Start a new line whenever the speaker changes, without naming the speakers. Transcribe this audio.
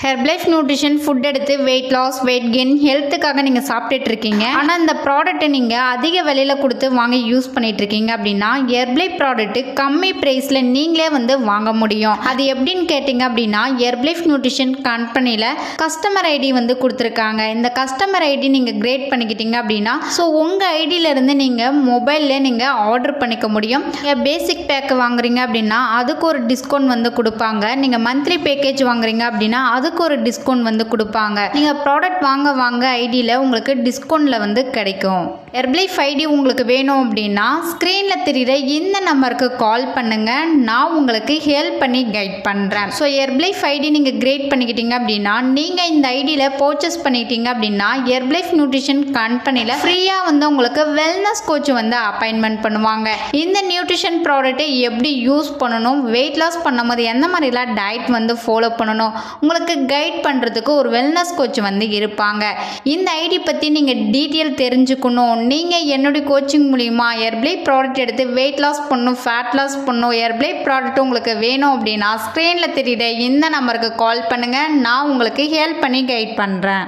Herbalife nutrition food எடுத்து weight loss, weight gain, ஹெல்த்துக்காக நீங்கள் சாப்பிட்டுட்டு இருக்கீங்க. ஆனால் இந்த ப்ராடக்ட்டை நீங்கள் அதிக விலையில் கொடுத்து வாங்கி யூஸ் பண்ணிட்டு இருக்கீங்க அப்படின்னா ஹெர்பலைஃப் ப்ராடக்ட்டு கம்மி ப்ரைஸில் நீங்களே வாங்க முடியும். அது எப்படின்னு கேட்டிங்க அப்படின்னா ஹெர்பலைஃப் நியூட்ரிஷன் கம்பெனியில் கஸ்டமர் ஐடி கொடுத்துருக்காங்க. இந்த கஸ்டமர் ஐடி நீங்கள் கிரியேட் பண்ணிக்கிட்டீங்க அப்படின்னா ஸோ உங்கள் ஐடியிலேருந்து நீங்கள் மொபைலில் நீங்கள் ஆர்டர் பண்ணிக்க முடியும். நீங்கள் பேசிக் பேக் வாங்குறீங்க அப்படின்னா அதுக்கு ஒரு டிஸ்கவுண்ட் கொடுப்பாங்க. நீங்கள் மந்த்லி பேக்கேஜ் வாங்குறீங்க அப்படின்னா அதுக்கு ஒரு டிஸ்கவுண்ட் கொடுப்பாங்க. நீங்க ப்ராடக்ட் வாங்க ஐடியில உங்களுக்கு டிஸ்கவுண்ட்ல கிடைக்கும். ஹெர்பலைஃப் ஐடி உங்களுக்கு வேணும் அப்படின்னா ஸ்க்ரீன்ல தெரியுற இந்த நம்பருக்கு கால் பண்ணுங்க. நான் உங்களுக்கு ஹெல்ப் பண்ணி கைட் பண்றேன். ஸோ ஹெர்பலைஃப் ஐடி நீங்க கிரியேட் பண்ணிக்கிட்டீங்க அப்படின்னா நீங்க இந்த ஐடியில பர்ச்சேஸ் பண்ணிட்டீங்க அப்படின்னா ஹெர்பலைஃப் நியூட்ரிஷன் கம்பெனியில் ஃப்ரீயா உங்களுக்கு வெல்னஸ் கோச் அப்பாயின்மெண்ட் பண்ணுவாங்க. இந்த நியூட்ரிஷன் ப்ராடக்ட்டை எப்படி யூஸ் பண்ணணும், வெயிட் லாஸ் பண்ணும்போது எந்த மாதிரிலாம் டயட் ஃபாலோ பண்ணணும், உங்களுக்கு கைட் பண்ணுறதுக்கு ஒரு வெல்னஸ் கோச் இருப்பாங்க. இந்த ஐடி பற்றி நீங்கள் டீட்டெயில் தெரிஞ்சுக்கணும். நீங்கள் என்னுடைய கோச்சிங் மூலிமா ஹெர்பலைஃப் ப்ராடக்ட் எடுத்து வெயிட் லாஸ் பண்ணணும், ஃபேட் லாஸ் பண்ணணும், ஹெர்பலைஃப் ப்ராடக்ட் உங்களுக்கு வேணும் அப்படின்னா ஸ்க்ரீனில் தெரியுற இந்த நம்பருக்கு கால் பண்ணுங்கள். நான் உங்களுக்கு ஹெல்ப் பண்ணி கைட் பண்ணுறேன்.